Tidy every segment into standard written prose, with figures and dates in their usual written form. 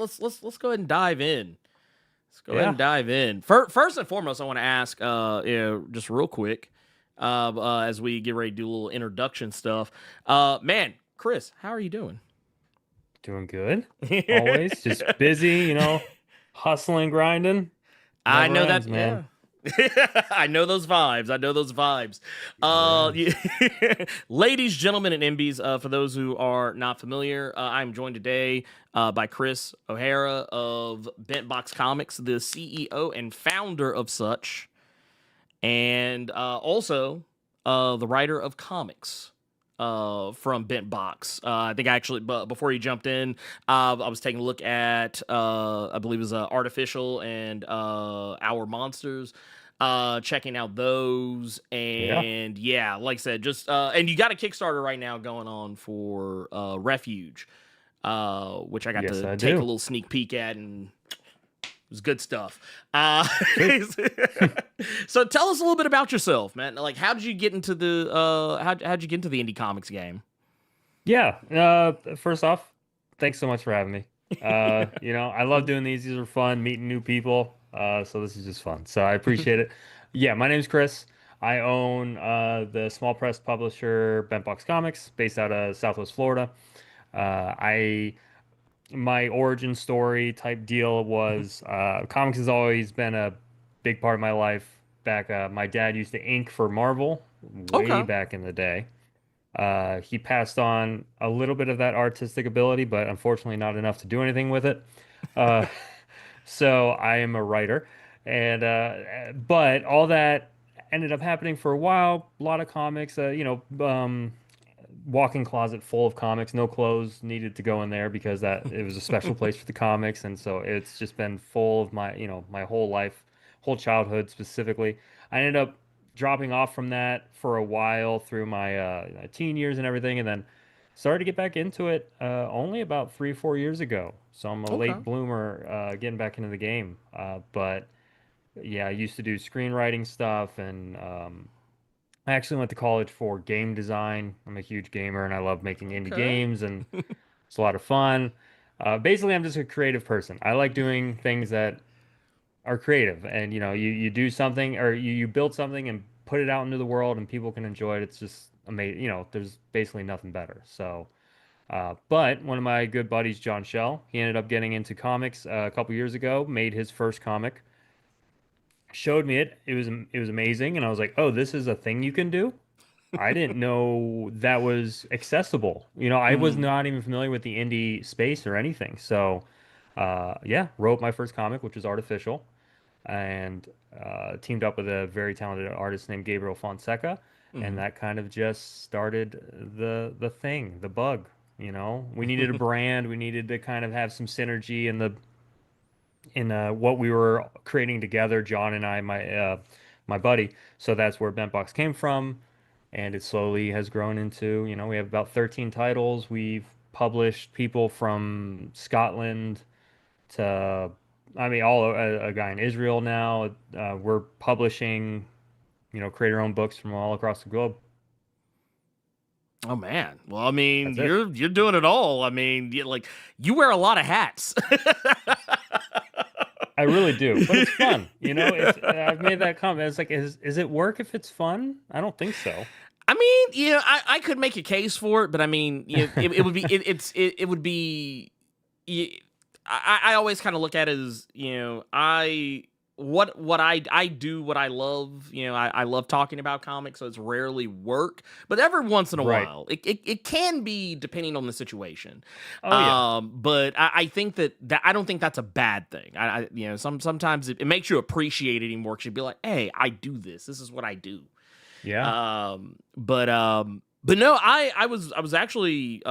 let's go ahead and dive in. Let's go ahead and dive in. First and foremost, I want to ask, just real quick, as we get ready to do a little introduction stuff. Man, Chris, how are you doing? Doing good. Always just busy, hustling, grinding. I Never know ends, that. man. Yeah. I know those vibes. I know those vibes. Never ends. Ladies, gentlemen, and MBs, for those who are not familiar, I'm joined today by Chris O'Hara of BentBox Comics, the CEO and founder of such, and also the writer of comics from BentBox. I think actually, but before you jumped in, I was taking a look at, I believe it was Artificial and Our Monsters. Checking out those, Yeah. and yeah, like I said, just and you got a Kickstarter right now going on for Refuge, which I got Yes, to I take a do. little sneak peek at, and it was good stuff. Uh, Sweet. so tell us a little bit about yourself, man. Like, how did you get into the how'd you get into the indie comics game? Yeah. First off, thanks so much for having me. I love doing these. These are fun, meeting new people. So this is just fun. So I appreciate it. Yeah, my name's Chris. I own the small press publisher BentBox Comics, based out of Southwest Florida. I My origin story type deal was comics has always been a big part of my life. Back, my dad used to ink for Marvel way Okay. back in the day. He passed on a little bit of that artistic ability, but unfortunately not enough to do anything with it. Uh, so I am a writer, and but all that ended up happening for a while. A lot of comics, walk-in closet full of comics, no clothes needed to go in there because that it was a special place for the comics, and so it's just been full of my whole life, whole childhood specifically. I ended up dropping off from that for a while through my teen years and everything, and then started to get back into it only about 3 or 4 years ago. So I'm a Okay. late bloomer getting back into the game. But yeah, I used to do screenwriting stuff, and I actually went to college for game design. I'm a huge gamer and I love making indie Okay. games, and it's a lot of fun. Basically, I'm just a creative person. I like doing things that are creative, and you do something, or you build something and put it out into the world and people can enjoy it. It's just amazing. There's basically nothing better. So, but one of my good buddies, John Shell, he ended up getting into comics a couple years ago, made his first comic, showed me it. It was amazing, and I was like, "Oh, this is a thing you can do." I didn't know that was accessible. I was Mm. not even familiar with the indie space or anything. So, yeah, wrote my first comic, which was Artificial, and teamed up with a very talented artist named Gabriel Fonseca, and Mm. that kind of just started the thing, the bug. We needed a brand, we needed to kind of have some synergy in what we were creating together, John and I, my buddy. So that's where BentBox came from, and it slowly has grown into, we have about 13 titles. We've published people from Scotland to, I mean, a guy in Israel now. We're publishing, creator-owned books from all across the globe. Oh man. Well, I mean, That's it. you're doing it all. I mean, you wear a lot of hats. I really do, but it's fun. I've made that comment. It's like, is it work if it's fun? I don't think so. I mean, I could make a case for it, but I mean, it would be it would be. y- I always kind of look at it as I what I do what I love. I love talking about comics, so it's rarely work, but every once in a Right. while, it can be depending on the situation. Oh yeah. But I think that I don't think that's a bad thing. Sometimes it makes you appreciate it more because you'd be like, hey, I do this. This is what I do. Yeah. But no, I was actually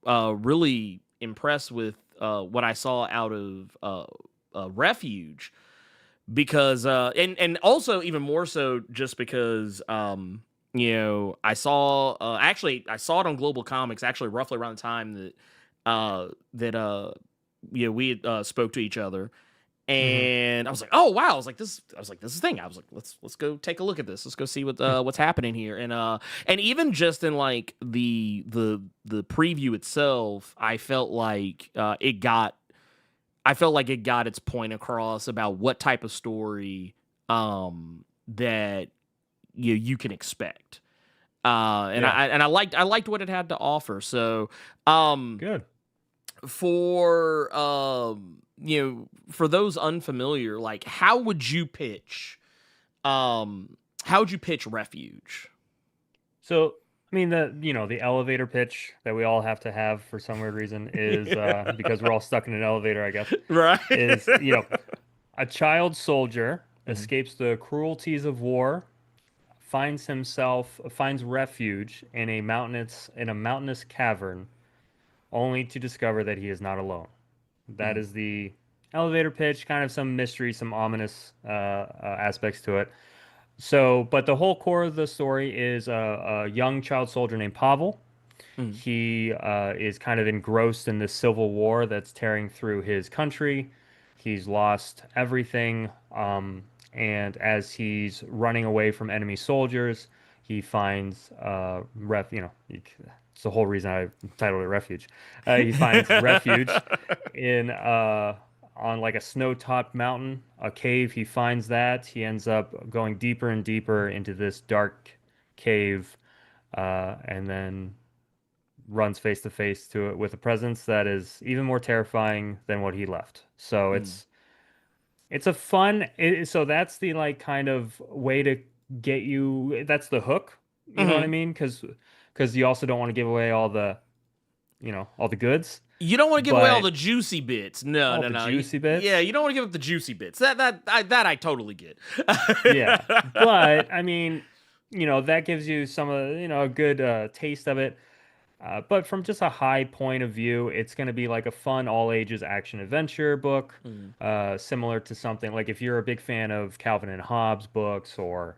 really impressed with what I saw out of Refuge because and also even more so just because I saw it on Global Comics actually roughly around the time that we had spoke to each other, Hmm. and I was like, "Oh wow!" I was like, "This is a thing." I was like, "Let's go take a look at this. Let's go see what's happening here." And even just in like the preview itself, I felt like it got I felt like it got its point across about what type of story that you can expect. And Yeah, I liked what it had to offer. So um good. for for those unfamiliar, like how would you pitch Refuge? So, I mean, the elevator pitch that we all have to have for some weird reason is because we're all stuck in an elevator, I guess, Right. is, a child soldier Mhm. escapes the cruelties of war, finds refuge in a mountainous cavern, only to discover that he is not alone. That Mhm. is the elevator pitch, kind of some mystery, some ominous aspects to it. So, but the whole core of the story is a young child soldier named Pavel. Mhm. He is kind of engrossed in this civil war that's tearing through his country. He's lost everything. And as he's running away from enemy soldiers, he finds it's the whole reason I titled it Refuge. He finds refuge in on like a snow-topped mountain, a cave. He finds that. He ends up going deeper and deeper into this dark cave, and then runs face to face to it with a presence that is even more terrifying than what he left. So Mhm. it's a fun so that's the like kind of way to get you, that's the hook, you know what I Mhm. mean? Because you also don't want to give away all the goods, You don't want to give away all but the juicy bits. No, all no, the no. juicy Yeah, bits. you don't want to give up the juicy bits. That I totally get. Yeah. But I mean, that gives you some of, a good taste of it. But from just a high point of view, it's going to be like a fun all ages action adventure book, Mhm. similar to something like if you're a big fan of Calvin and Hobbes books, or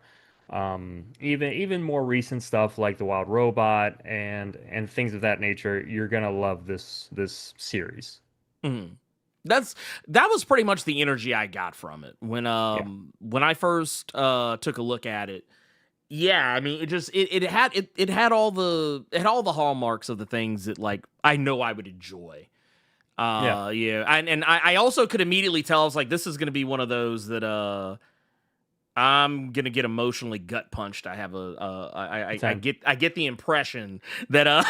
even more recent stuff like The Wild Robot and things of that nature, you're gonna love this series. Mhm. That's that was pretty much the energy I got from it Yeah. when I first took a look at it. Yeah, I mean, it had all the hallmarks of the things that like I know I would enjoy. Yeah. Yeah, and I also could immediately tell I was like, this is gonna be one of those that I'm gonna get emotionally gut punched. I have A 10. I get the impression that I'm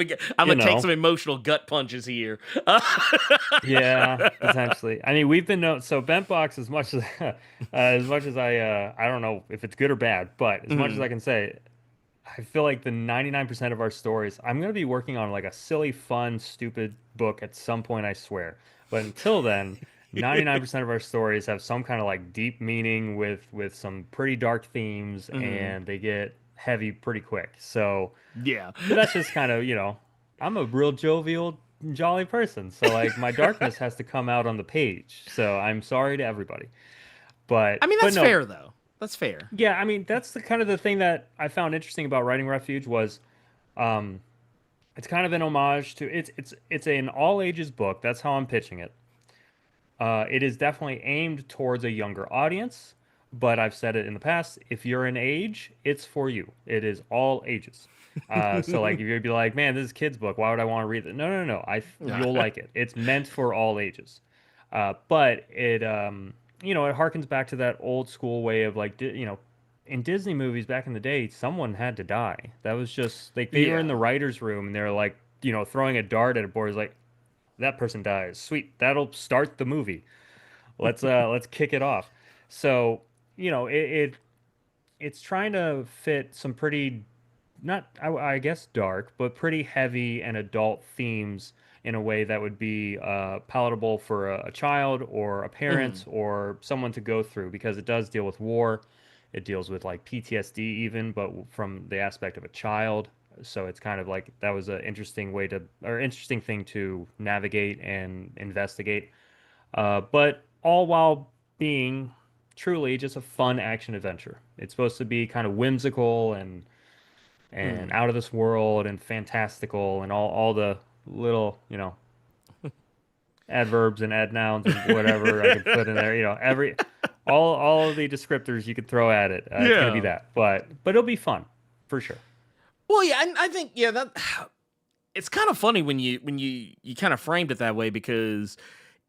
You gonna take know. some emotional gut punches here. Yeah, potentially. I mean, we've been known. So BentBox, as much as I don't know if it's good or bad, but as much as Mhm. I can say, I feel like the 99% of our stories, I'm going to be working on like a silly, fun, stupid book at some point, I swear. But until then, 99% of our stories have some kind of like deep meaning with some pretty dark themes, Mhm. and they get heavy pretty quick. So, Yeah. but that's just kind of, I'm a real jovial, jolly person. So like my darkness has to come out on the page. So I'm sorry to everybody. I mean, But that's no, fair though. That's fair. yeah, I mean, that's the kind of the thing that I found interesting about writing Refuge was um it's kind of an homage to it's an all ages book. That's how I'm pitching it. It is definitely aimed towards a younger audience, but I've said it in the past, if you're an age, it's for you. It is all ages. So like if you'd be like, man, this is a kid's book, why would I want to read it? No, no, no, no. You'll like it. It's meant for all ages. But it harkens back to that old school way of like, in Disney movies back in the day, someone had to die. That was just like they were in the Yeah. writer's room and they're like, throwing a dart at a board is like, that person dies. Sweet, that'll start the movie. Let's kick it off. So, it's trying to fit some pretty, not I guess dark, but pretty heavy and adult themes in a way that would be palatable for a child or a parent Mhm. or someone to go through, because it does deal with war. It deals with like PTSD even, but from the aspect of a child. So it's kind of like that was an interesting thing to navigate and investigate. But all while being truly just a fun action adventure. It's supposed to be kind of whimsical and Mhm. out of this world and fantastical and all the little, adverbs and adnouns and whatever I could put in there, all of the descriptors you could throw at it. It's going to be Yeah. that. But it'll be fun for sure. Well, yeah, I think that it's kind of funny when you kind of framed it that way because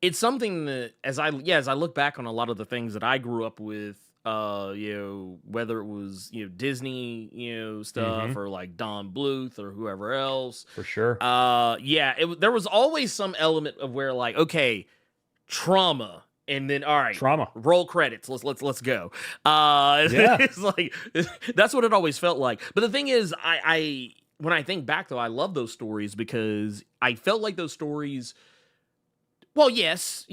it's something that as I look back on a lot of the things that I grew up with, whether it was, Disney, stuff, Mm-hmm. or like Don Bluth or whoever else, For sure. there was always some element of where, like, okay, trauma, and then, all right, Trauma. roll credits, let's go. Yeah. It's like that's what it always felt like. But the thing is, I when I think back, though, I love those stories because I felt like those stories, well, yes,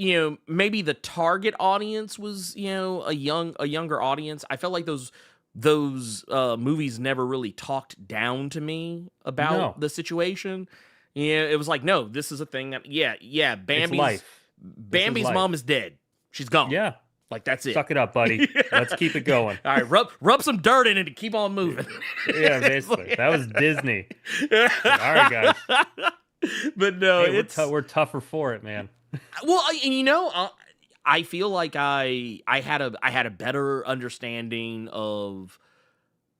maybe the target audience was, a younger audience. I felt like those movies never really talked down to me about No, the situation. Yeah, it was like, no, this is a thing that, yeah, it's Bambi's life. This is Bambi's life. mom is dead. She's gone. Yeah. Like, that's it. Suck it up, buddy. Let's keep it going. All right, rub some dirt in it and keep on moving. Yeah, It's basically. like- That was Disney. It's like, all right, guys. But no, Hey, it's we're tougher for it, man. well, I feel like I had a better understanding of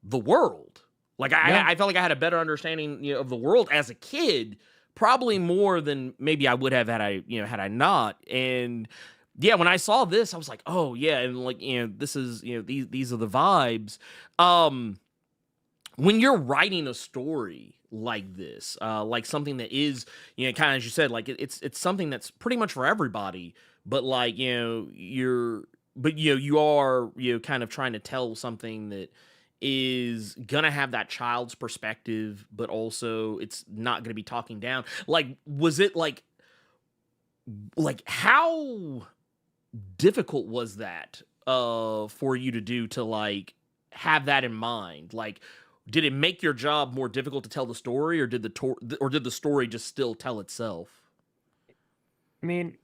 the world. Like, Yeah. I felt like I had a better understanding, of the world as a kid, probably more than maybe I would have had I not. And yeah, when I saw this, I was like, oh yeah, and like, this is, these are the vibes. Um, when you're writing a story like this, like something that is, kind of, as you said, like, it's something that's pretty much for everybody, but like, you are, kind of trying to tell something that is gonna have that child's perspective, but also it's not gonna be talking down. Like, was it like how difficult was that for you to do, to like have that in mind? Like, did it make your job more difficult to tell the story, or did the story just still tell itself? I mean,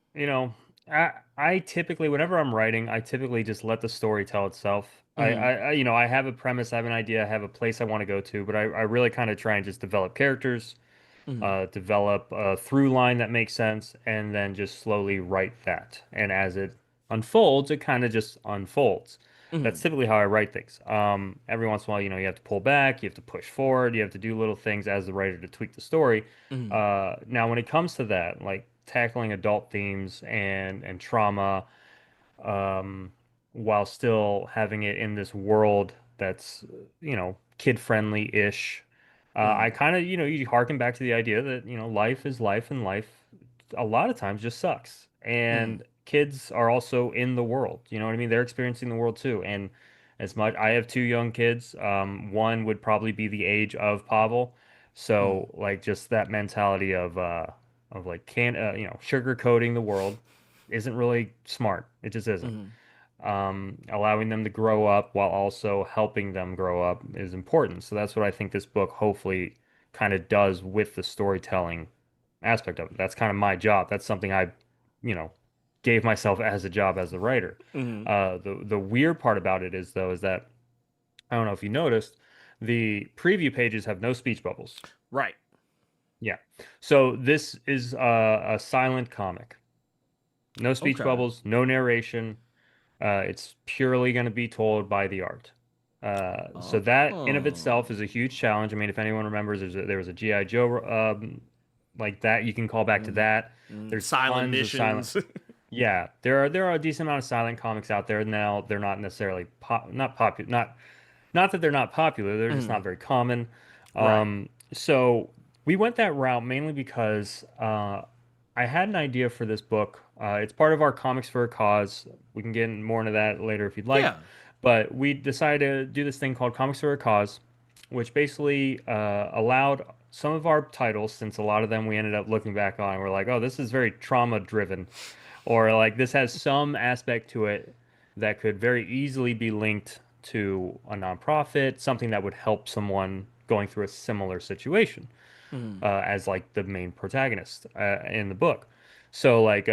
I typically, whenever I'm writing, I typically just let the story tell itself. Mhm. I have a premise, I have an idea, I have a place I want to go to, but I really kind of try and just develop characters, Mhm. develop a through line that makes sense, and then just slowly write that. And as it unfolds, it kind of just unfolds. That's Mhm. typically how I write things. Every once in a while, you have to pull back, you have to push forward, you have to do little things as the writer to tweak the story. Mhm. Now, when it comes to that, like tackling adult themes and trauma, um, while still having it in this world that's, kid friendly ish. I Mhm. kind of, you harken back to the idea that, life is life and life a lot of times just sucks. Mhm. And kids are also in the world. You know what I mean? They're experiencing the world too. And as much, I have two young kids. One would probably be the age of Pavel. Mhm. So like just that mentality of like sugarcoating the world isn't really smart. It just isn't. Mhm. Allowing them to grow up while also helping them grow up is important. So that's what I think this book hopefully kind of does with the storytelling aspect of it. That's kind of my job. That's something I, you know, gave myself as a job as a writer. Mhm. The weird part about it is that I don't know if you noticed, the preview pages have no speech bubbles. Right. Yeah. So this is a silent comic. No speech Okay. bubbles, no narration. It's purely going to be told by the art. So that in of itself is Oh. a huge challenge. I mean, if anyone remembers, there was a G.I. Joe like that. You can call back to Mhm. that. Mhm. There's Silent tons of silent. missions. Yeah, there are a decent amount of silent comics out there now. They're not necessarily not popular. Not that they're not popular. They're just not Mhm. very common. Right. So we went that route mainly because I had an idea for this book. It's part of our Comics for a Cause. We can get more into that later if you'd like. Yeah. But we decided to do this thing called Comics for a Cause, which basically allowed some of our titles, since a lot of them we ended up looking back on, and we're like, oh, this is very trauma driven, or like this has some aspect to it that could very easily be linked to a nonprofit, something that would help someone going through a similar situation Mhm. as like the main protagonist in the book. So like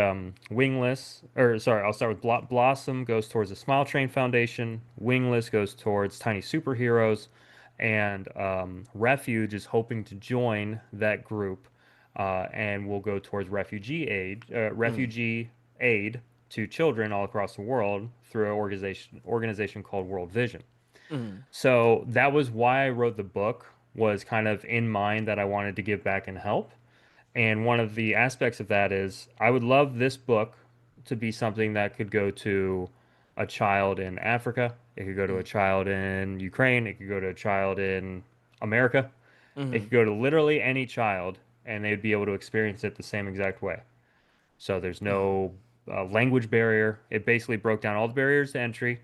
Wingless, or sorry, I'll start with Blossom goes towards the Smile Train Foundation. Wingless goes towards Tiny Superheroes, and Refuge is hoping to join that group, and will go towards Mhm. refugee aid to children all across the world through an organization called World Vision. Mhm. So that was why I wrote the book, was kind of in mind that I wanted to give back and help. And one of the aspects of that is I would love this book to be something that could go to a child in Africa. It could go to a child in Ukraine. It could go to a child in America. It Mm-hmm. could go to literally any child, and they'd be able to experience it the same exact way. So there's no language barrier. It basically broke down all the barriers to entry,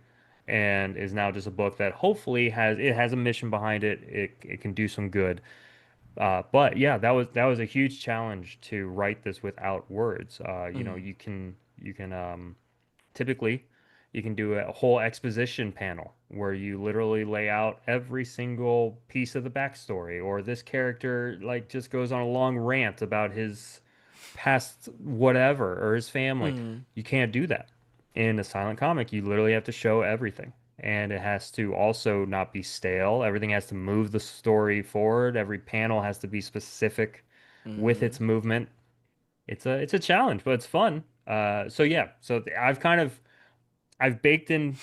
and is now just a book that hopefully has a mission behind it. It can do some good. But yeah, that was a huge challenge to write this without words. Mm-hmm. You can typically you can do a whole exposition panel where you literally lay out every single piece of the backstory, or this character like just goes on a long rant about his past whatever or his family. Mm-hmm. You can't do that. In a silent comic, you literally have to show everything. And it has to also not be stale. Everything has to move the story forward. Every panel has to be specific with Mm-hmm. its movement. It's a challenge, but it's fun. So yeah, so I've baked in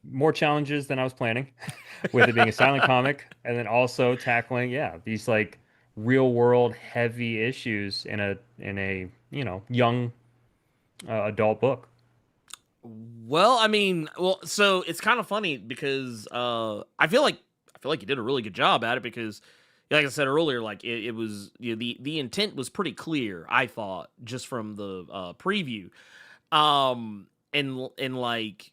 more challenges than I was planning, with it being a silent comic, and then also tackling, yeah, these like real world heavy issues in a young adult book. Well, I mean, well, so it's kind of funny because I feel like you did a really good job at it because, like I said earlier, like it was, the intent was pretty clear. I thought just from the preview, and like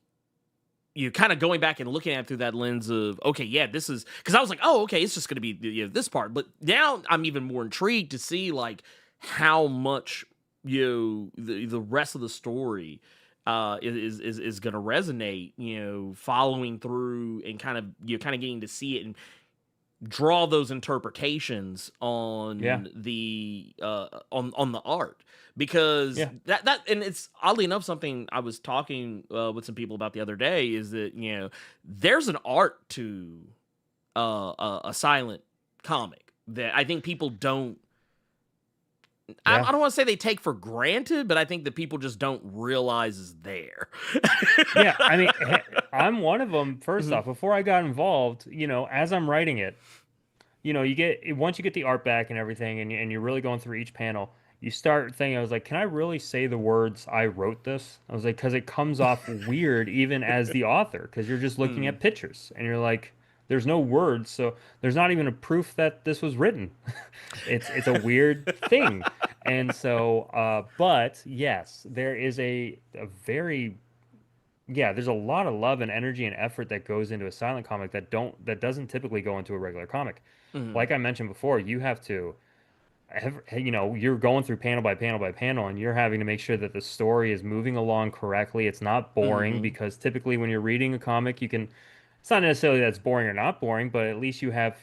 you kind of going back and looking at it through that lens of, okay, yeah, this is because I was like, oh, okay, it's just going to be this part, but now I'm even more intrigued to see like how much the rest of the story is going to resonate, following through and kind of kind of getting to see it and draw those interpretations Yeah, on on the art, because yeah, that and it's oddly enough something I was talking with some people about the other day, is that there's an art to a silent comic that I think people don't, yeah. I don't want to say they take for granted, but I think that people just don't realize is there. Yeah, I mean, I'm one of them. First Mhm. off, before I got involved, as I'm writing it, you get once you get the art back and everything, and you're really going through each panel, you start thinking, I was like, can I really say the words I wrote this? I was like, because it comes off weird even as the author, because you're just looking Mm. at pictures and you're like, there's no words, so there's not even a proof that this was written. It's a weird thing. And so, but yes, there is a very yeah, there's a lot of love and energy and effort that goes into a silent comic that doesn't typically go into a regular comic. Mhm. Like I mentioned before, you have to you're going through panel by panel by panel, and you're having to make sure that the story is moving along correctly. It's not boring, Mhm. because typically when you're reading a comic, it's not necessarily that it's boring or not boring, but at least you have,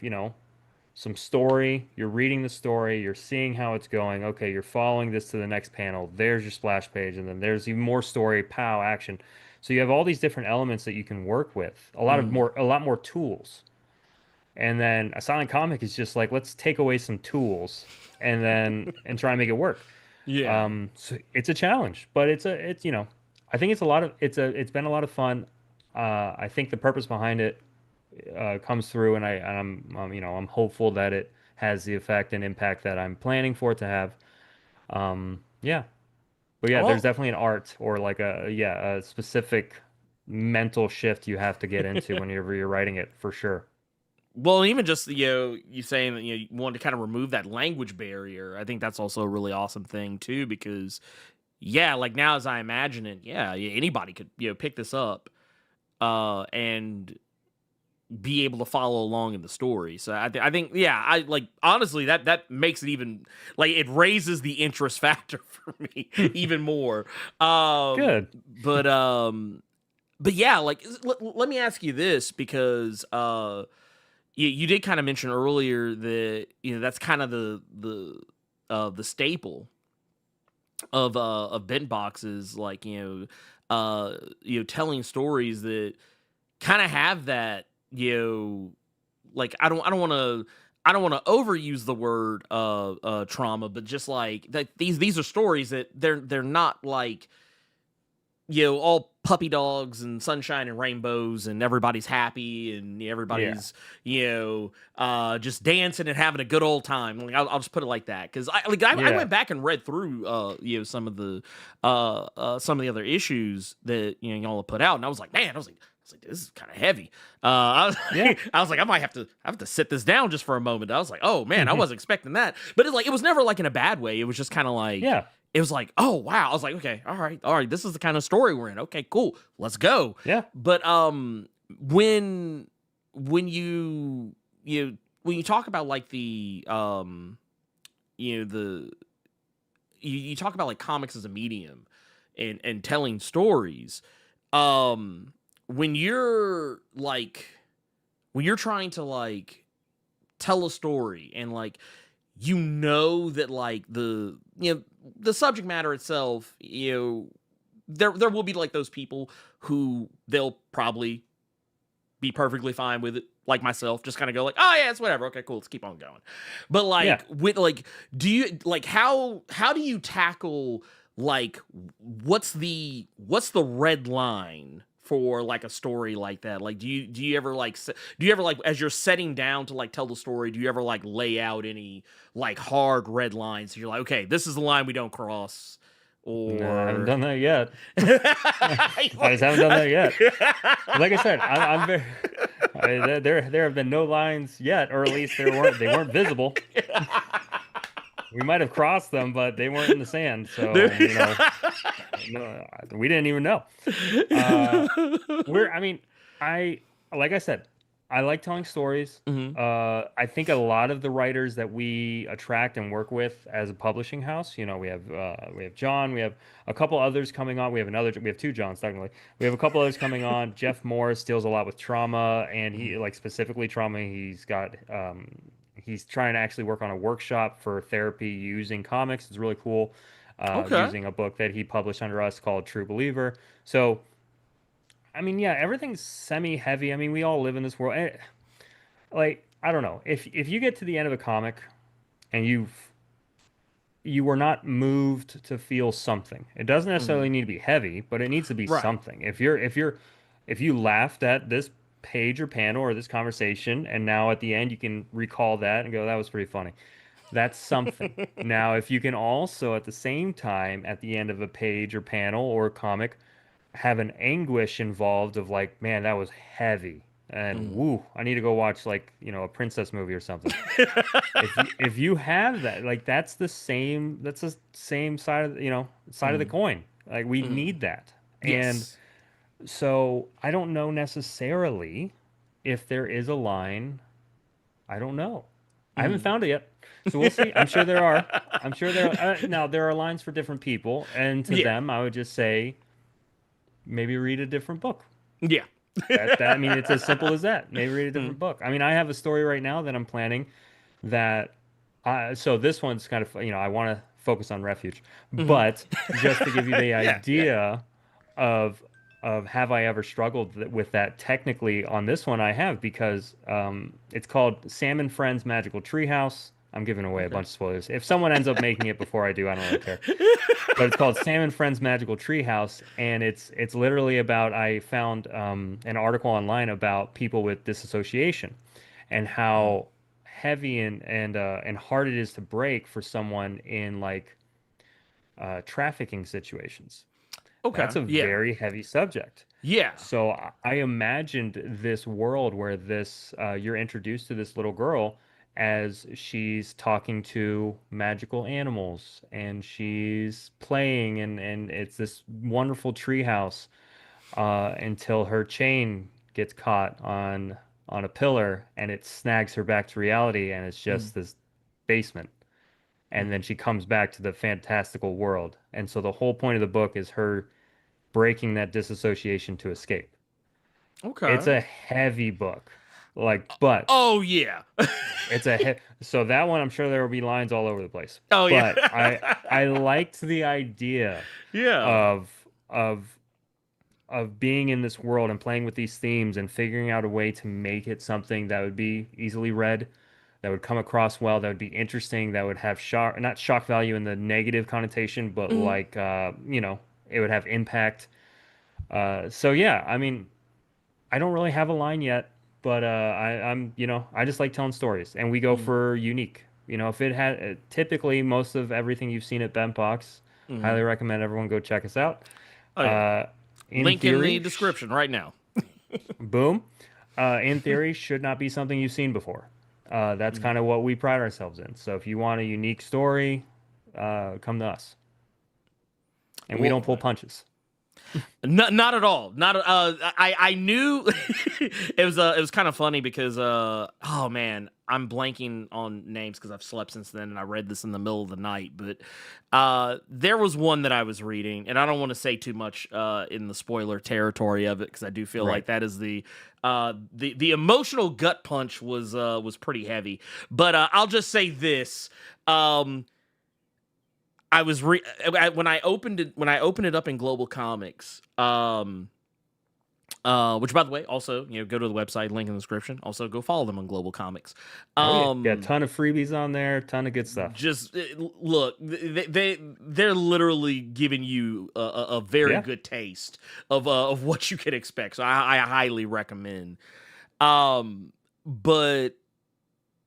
some story. You're reading the story, you're seeing how it's going. Okay, you're following this to the next panel. There's your splash page, and then there's even more story, pow, action. So you have all these different elements that you can work with. Mhm. A lot more tools. And then a silent comic is just like, let's take away some tools and try and make it work. Yeah. So it's a challenge, but I think it's been a lot of fun. I think the purpose behind it comes through, and I'm hopeful that it has the effect and impact that I'm planning for it to have. Yeah, but yeah, there's Well, definitely an art, or like a specific mental shift you have to get into whenever you're writing it, for sure. well, even just you saying that you want to kind of remove that language barrier, I think that's also a really awesome thing too, because yeah, like now as I imagine it, yeah, anybody could pick this up and be able to follow along in the story. So I think yeah, I like honestly that makes it even like it raises the interest factor for me even more. Um, Good. but um, but yeah, like let me ask you this because you did kind of mention earlier that that's kind of the staple of bent boxes, like telling stories that kind of have that like I don't want to overuse the word trauma, but just like that these are stories that they're not like all puppy dogs and sunshine and rainbows and everybody's happy and Yeah. everybody's just dancing and having a good old time. Like I'll just put it like that because I Yeah. went back and read through some of the other issues that y'all have put out, and I was like, man, I was like, this is kind of heavy. Yeah. I was like, I have to sit this down just for a moment. I was like, oh man, I wasn't expecting that. But it was never like in a bad way. It was just kind of like, Yeah. it was like, oh wow. I was like, okay, all right. This is the kind of story we're in. Okay, cool. Let's go. Yeah. But when when when you talk about like the the you talk about like comics as a medium and telling stories, when you're like when you're trying to like tell a story and like that like the subject matter itself, there will be like those people who they'll probably be perfectly fine with it, like myself, just kind of go like, oh yeah, it's whatever, okay, cool, let's keep on going. But Yeah. like with like do you like how do you tackle like what's the red line for like a story like that? Like do you ever like do you ever like as you're setting down to like tell the story, do you ever like lay out any like hard red lines? So you're like, okay, this is the line we don't cross, No, I haven't or done that yet. I just haven't done that yet. Like I said, I'm very. There have been no lines yet, or at least they weren't visible. We might have crossed them, but they weren't in the sand, so no, we didn't even know. Uh, I mean, like I said, I like telling stories. Mhm. I think a lot of the writers that we attract and work with as a publishing house, we have John, we have a couple others coming on. We have two Johns technically. We have a couple others coming on. Jeff Morris deals a lot with trauma, and he like specifically trauma. He's trying to actually work on a workshop for therapy using comics. It's really cool. Okay. Using a book that he published under us called True Believer. So I mean, yeah, everything's semi-heavy. I mean, we all live in this world. Like, I don't know. If you get to the end of a comic and you were not moved to feel something, it doesn't necessarily Mhm. need to be heavy, but it needs to be Right. something. If you laughed at this page or panel or this conversation, and now at the end you can recall that and go, that was pretty funny. That's something. Now, if you can also at the same time at the end of a page or panel or comic have an anguish involved of like, man, that was heavy. And Mm. woo, I need to go watch like, a princess movie or something. If you have that, like that's the same side of side of the Mm. coin. Like we Mm. need that. And Yes. so I don't know necessarily if there is a line. I don't know. I haven't Mm. found it yet. So we'll see. I'm sure there are. I'm sure there are. Now there are lines for different people, and to Yeah. them, I would just say maybe read a different book. Yeah. I mean, it's as simple as that. Maybe read a Mm. different book. I mean, I have a story right now that I'm planning that so this one's kind of, I want to focus on refuge, Mhm. but just to give you the Yeah. Yeah. idea of have I ever struggled with that technically on this one I have because it's called Sam and Friends Magical Treehouse. I'm giving away a Okay. bunch of spoilers. If someone ends up making it before I do, I don't really care. But it's called Sam and Friends Magical Treehouse, and it's literally about I found an article online about people with disassociation and Mm. how heavy and hard it is to break for someone in like trafficking situations. Okay. That's a Yeah. very heavy subject. Yeah. So I imagined this world where this you're introduced to this little girl as she's talking to magical animals and she's playing and it's this wonderful treehouse until her chain gets caught on a pillar and it snags her back to reality and it's Mm. just this basement. And then Mm. she comes back to the fantastical world. And so the whole point of the book is her breaking that disassociation to escape. It's Okay. a heavy book, like, but Oh yeah. so that one I'm sure there will be lines all over the place. Oh yeah. But I liked the idea Yeah. of of of being in this world and playing with these themes and figuring out a way to make it something that would be easily read, that would come across well, that would be interesting, that would have shock, not shock value in the negative connotation, but Mhm. like it would have impact. So yeah, I mean, I don't really have a line yet, but I'm, I just like telling stories, and we go Mm, for unique. If it had typically most of everything you've seen at BentBox, mm. highly recommend everyone go check us out. Oh yeah. Uh, in Link in the theory, description right now. boom. In theory, should not be something you've seen before. That's Mm. kind of what we pride ourselves in. So if you want a unique story, come to us, and we don't Well, pull punches. not at all. Not I knew it was kind of funny because oh man, I'm blanking on names because I've slept since then and I read this in the middle of the night, but there was one that I was reading and I don't want to say too much in the spoiler territory of it because I do feel Right. like that is the emotional gut punch was pretty heavy. But I'll just say this. I was when I opened it up in Global Comics, which by the way, also go to the website, link in the description. Also, go follow them on Global Comics. Oh yeah, got a Um, ton of freebies on there, ton of good stuff. just look, they're literally giving you a very Yeah. good taste of what you can expect. So I highly recommend. But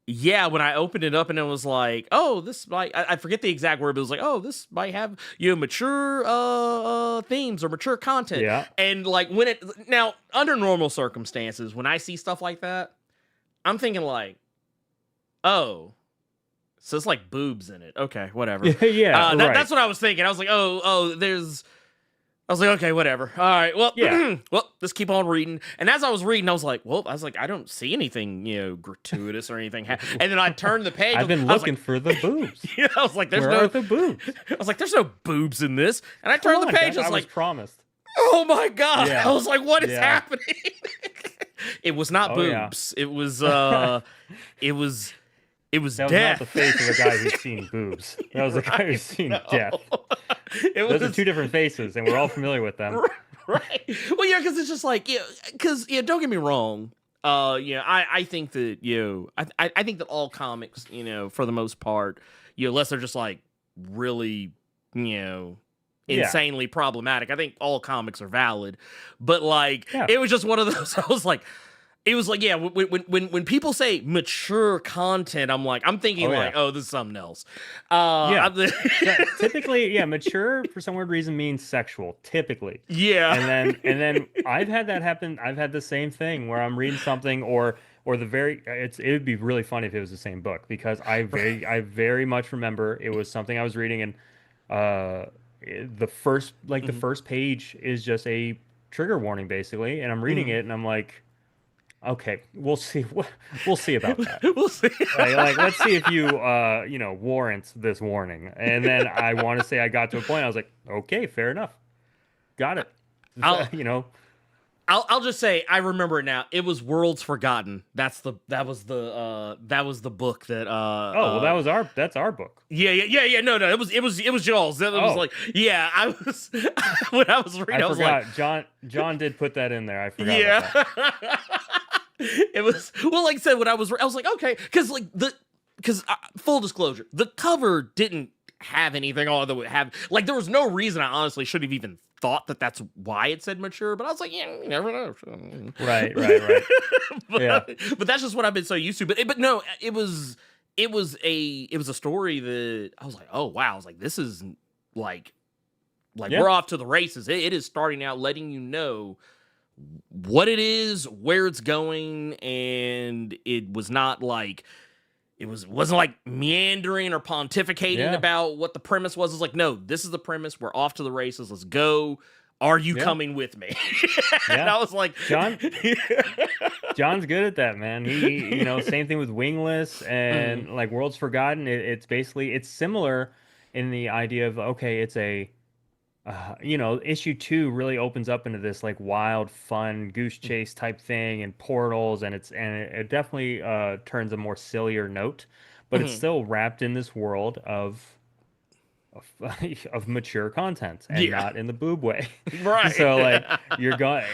yeah, when I opened it up and it was like, oh, this might, I forget the exact word, but it was like, oh, this might have, mature themes or mature content. Yeah. And like now, under normal circumstances, when I see stuff like that, I'm thinking like, oh, so it's like boobs in it. Okay, whatever. Yeah, right. That's what I was thinking. I was like, I was like, okay, whatever. All right, well, Yeah. well, let's keep on reading. And as I was reading, I was like, I don't see anything, gratuitous or anything. And then I turned the page. I've been I was looking like, for the boobs. I was like, Where are the boobs? I was like, there's no boobs in this. And I Come turned on, the page. guys, I was like, promised. oh my god. Yeah. I was like, what is Yeah. happening? It was not Oh, yeah. boobs. It was it was That was death. not the face of a guy who's seen boobs. That was the guy who's seen death. Those are two different faces, and we're all familiar with them. Right. Well, yeah, because it's just like, because don't get me wrong. I think that I think that all comics, for the most part, unless they're just like really, Yeah. insanely problematic, I think all comics are valid. But like, Yeah. it was just one of those. I was like. It was like, yeah, when people say mature content, I'm thinking Oh, yeah. like, oh, this is something else. Yeah. Typically, yeah, mature for some weird reason means sexual, typically. yeah. And then I've had that happen. I've had the same thing where I'm reading something or it would be really funny if it was the same book because I very much remember it was something I was reading and the first the first page is just a trigger warning basically, and I'm reading it and I'm like, okay, we'll see. We'll see about that. We'll see. Like, let's see if you, warrant this warning. And then I want to say I got to a point. I was like, okay, fair enough, got it. I'll- You know, I'll just say I remember it now. It was Worlds Forgotten. That was the book that oh well, that's our book. yeah. No, it was Jaws. It was Oh. like, yeah, I was when I was reading, I was forgot. like, John did put that in there. I forgot. yeah. About that. It was, well, like I said, when I was like, okay, because full disclosure, the cover didn't have anything on that would have, like, there was no reason I honestly should have even thought that that's why it said mature, but I was like, yeah, you never know. Right. but, Yeah. but that's just what I've been so used to. But no, it was a story that I was like, oh wow, I was like, this is like Yeah. we're off to the races. It is starting out letting you know what it is, where it's going, and it was not like wasn't like meandering or pontificating Yeah. about what the premise was. It's like, no, this is the premise. We're off to the races. Let's go. Are you Yeah. coming with me? And Yeah. I was like, John's good at that, man. He same thing with Wingless and like Worlds Forgotten. It's basically it's similar in the idea of okay, it's a issue 2 really opens up into this like wild, fun goose chase type thing and portals, and it definitely turns a more sillier note, but it's still wrapped in this world of mature content and Yeah. not in the boob way. right. So like you're going,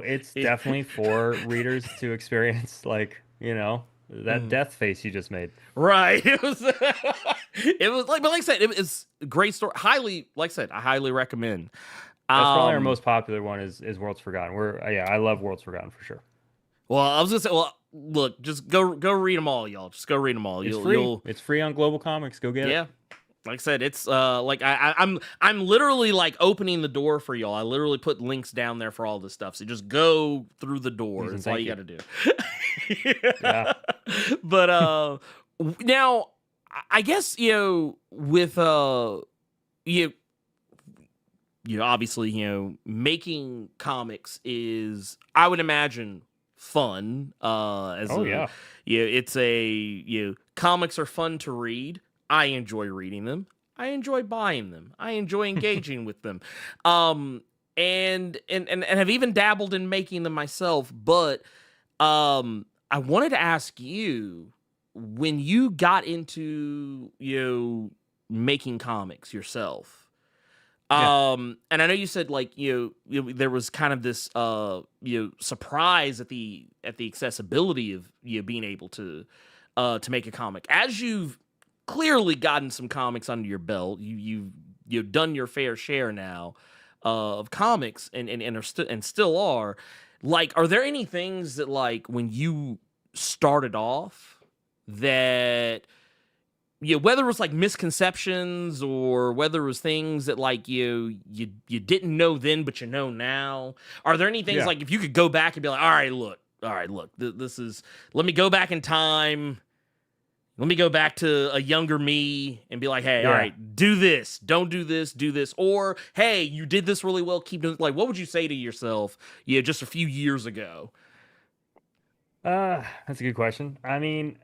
it's definitely for readers to experience like, that death face you just made. Right. It was like, but like I said, it was a great story. Highly, like I said, I highly recommend. That's probably our Um, most popular one is Worlds Forgotten. Yeah, I love Worlds Forgotten for sure. well, I was gonna say, well, look, just go read them all, y'all. Just go read them all. It's You'll free. you'll It's free on Global Comics. Go get it. yeah. Like I said, it's like I'm literally like opening the door for y'all. I literally put links down there for all this stuff. So just go through the door. Please and That's all thank you you. got to do. Yeah. But now I guess with you obviously making comics is, I would imagine, fun. As Oh a yeah. it's a comics are fun to read. I enjoy reading them. I enjoy buying them. I enjoy engaging with them. Um and have even dabbled in making them myself, but I wanted to ask you, when you got into making comics yourself, Yeah. and I know you said like there was kind of this surprise at the accessibility of being able to make a comic. As you've clearly gotten some comics under your belt, you've done your fair share now of comics, and and still are. Like, are there any things that, like, when you started off, that whether it was like misconceptions, or whether it was things that like you didn't know then but you know now, are there any things, Yeah. like, if you could go back and be like, all right, look, this is, let me go back in time, let me go back to a younger me and be like, hey, all Yeah. right, do this, don't do this, do this, or hey, you did this really well, keep doing, like, what would you say to yourself just a few years ago? That's a good question. I mean,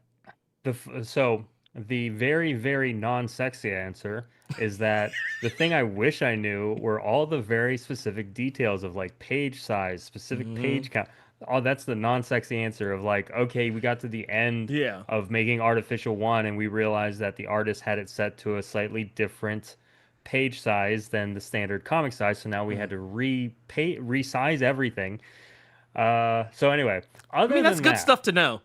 so the very, very non-sexy answer is that the thing I wish I knew were all the very specific details of like page size, specific Hmm. page count. Oh, that's the non-sexy answer of like, okay, we got to the end Yeah. of making Artificial One and we realized that the artist had it set to a slightly different page size than the standard comic size. So now we had Mhm. to resize everything. So anyway, I mean, other that's than good that, stuff to know.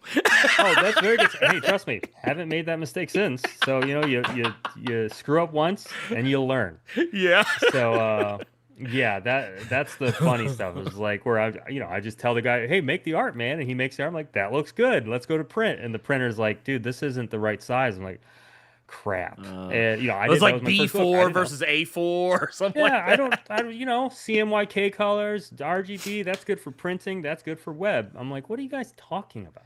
oh, that's very good. Hey, trust me, haven't made that mistake since. So, you screw up once and you'll learn. Yeah. So, yeah, that's the funny stuff is like where I just tell the guy, "Hey, make the art, man." And he makes the art. I'm like, "That looks good. Let's go to print." And the printer's like, "Dude, this isn't the right size." I'm like, "Crap." Uh, And it was that was like my first book. I B4 didn't know. versus A4 or something Yeah, like that. I don't, CMYK colors, RGB, that's good for printing, that's good for web. I'm like, what are you guys talking about?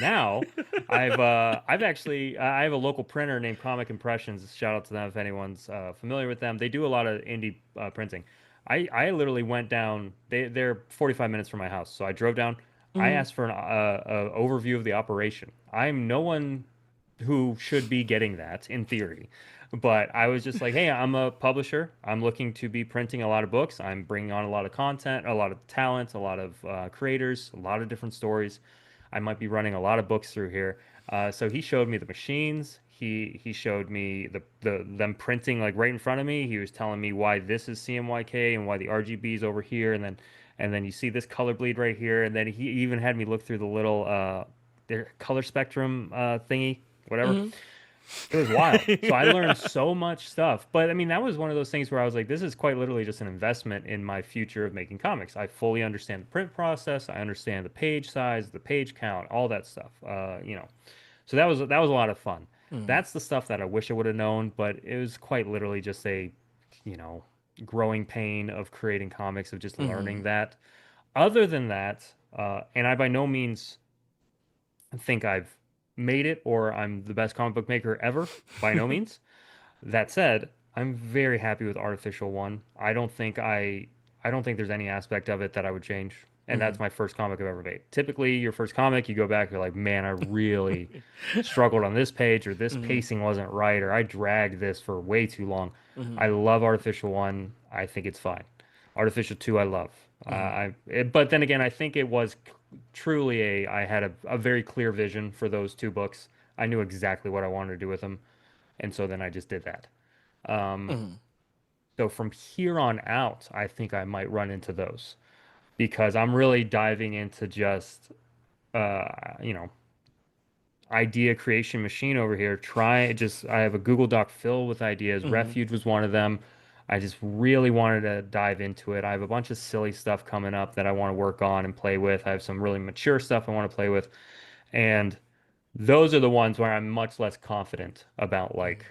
Now, I've actually, I have a local printer named Comic Impressions. Shout out to them if anyone's familiar with them. They do a lot of indie printing. I literally went down, they're 45 minutes from my house. So I drove down, I Mhm. asked for an overview of the operation. I'm no one who should be getting that in theory. But I was just like, hey, I'm a publisher. I'm looking to be printing a lot of books. I'm bringing on a lot of content, a lot of talent, a lot of creators, a lot of different stories. I might be running a lot of books through here. So he showed me the machines. He showed me them printing like right in front of me. He was telling me why this is CMYK and why the RGB is over here, and then you see this color bleed right here. And then he even had me look through the little their color spectrum thingy, whatever. Mhm. It was wild. So I learned so much stuff. But I mean, that was one of those things where I was like, this is quite literally just an investment in my future of making comics. I fully understand the print process. I understand the page size, the page count, all that stuff. So that was a lot of fun. Mhm. That's the stuff that I wish I would have known, but it was quite literally just a, you know, growing pain of creating comics, of just learning Mhm. that. Other than that, and I by no means think I've made it or I'm the best comic book maker ever, by no means. That said, I'm very happy with Artificial One. I don't think there's any aspect of it that I would change. And that's Mhm. my first comic I've ever made. Typically, your first comic, you go back, you're like, man, I really struggled on this page, or this Mhm. pacing wasn't right, or I dragged this for way too long. I Mhm. love Artificial One. I think it's fine. Artificial Two, I love. Mhm. But then again, I think it was truly I had a very clear vision for those two books. I knew exactly what I wanted to do with them, and so then I just did that. Um, Mhm. so from here on out, I think I might run into those because I'm really diving into just uh, you know, idea creation machine over here. I have a Google Doc filled with ideas. Mhm. Refuge was one of them. I just really wanted to dive into it. I have a bunch of silly stuff coming up that I want to work on and play with. I have some really mature stuff I want to play with. And those are the ones where I'm much less confident about like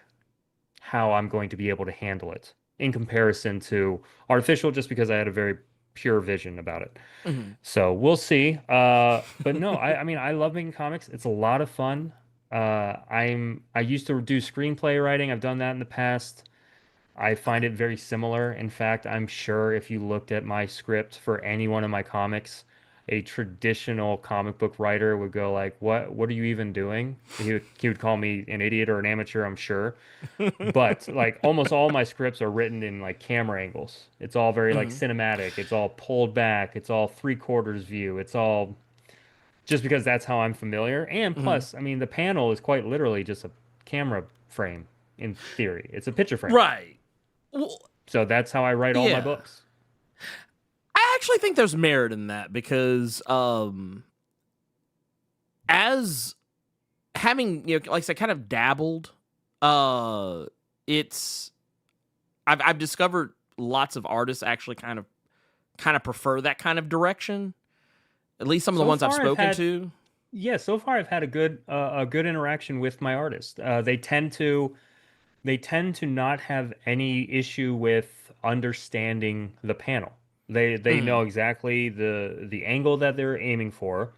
how I'm going to be able to handle it in comparison to artificial, just because I had a very pure vision about it. Mhm. So we'll see. But no, I mean, I love making comics. It's a lot of fun. I used to do screenplay writing. I've done that in the past. I find it very similar. In fact, I'm sure if you looked at my script for any one of my comics, a traditional comic book writer would go like, "What are you even doing?" He would call me an idiot or an amateur, I'm sure. But like almost all my scripts are written in like camera angles. It's all very like Mhm. cinematic. It's all pulled back. It's all three-quarters view. It's all just because that's how I'm familiar. And Mhm. plus, I mean, the panel is quite literally just a camera frame in theory. It's a picture frame. Right. Well, So that's how I write all my yeah. books. I actually think there's merit in that because as having, like I said, kind of dabbled, uh it's I've discovered lots of artists actually kind of prefer that kind of direction. At least some of the So ones I've far, I've spoken had to. yeah, so far I've had a good interaction with my artist. They tend to not have any issue with understanding the panel. They know Mhm. exactly the angle that they're aiming for.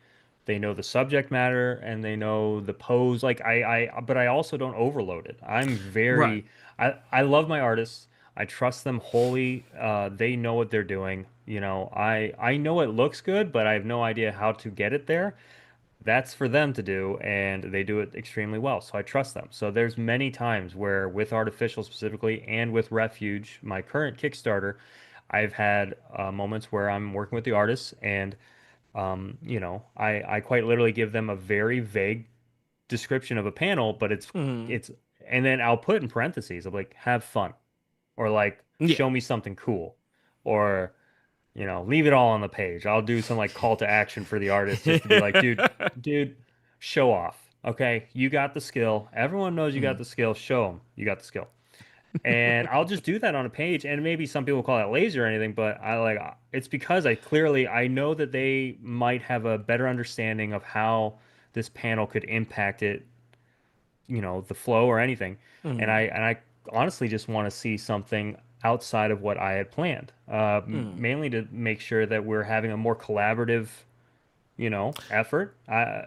They know the subject matter and they know the pose. Like but I also don't overload it. Right. I love my artists. I trust them wholly. They know what they're doing. You know, I know it looks good, but I have no idea how to get it there. That's for them to do, and they do it extremely well. So I trust them. So there's many times where with Artificial specifically and with Refuge, my current Kickstarter, I've had moments where I'm working with the artists and I quite literally give them a very vague description of a panel, but Mhm. it's and then I'll put in parentheses of like have fun or like Yeah. show me something cool or leave it all on the page. I'll do some like call to action for the artist just to be like, dude, show off. Okay, you got the skill. Everyone knows you got Mhm. the skill. Show them you got the skill. And I'll just do that on a page. And maybe some people call it lazy or anything, but it's because I know that they might have a better understanding of how this panel could impact it, the flow or anything. Mhm. And I honestly just want to see something outside of what I had planned, Mhm. mainly to make sure that we're having a more collaborative, effort.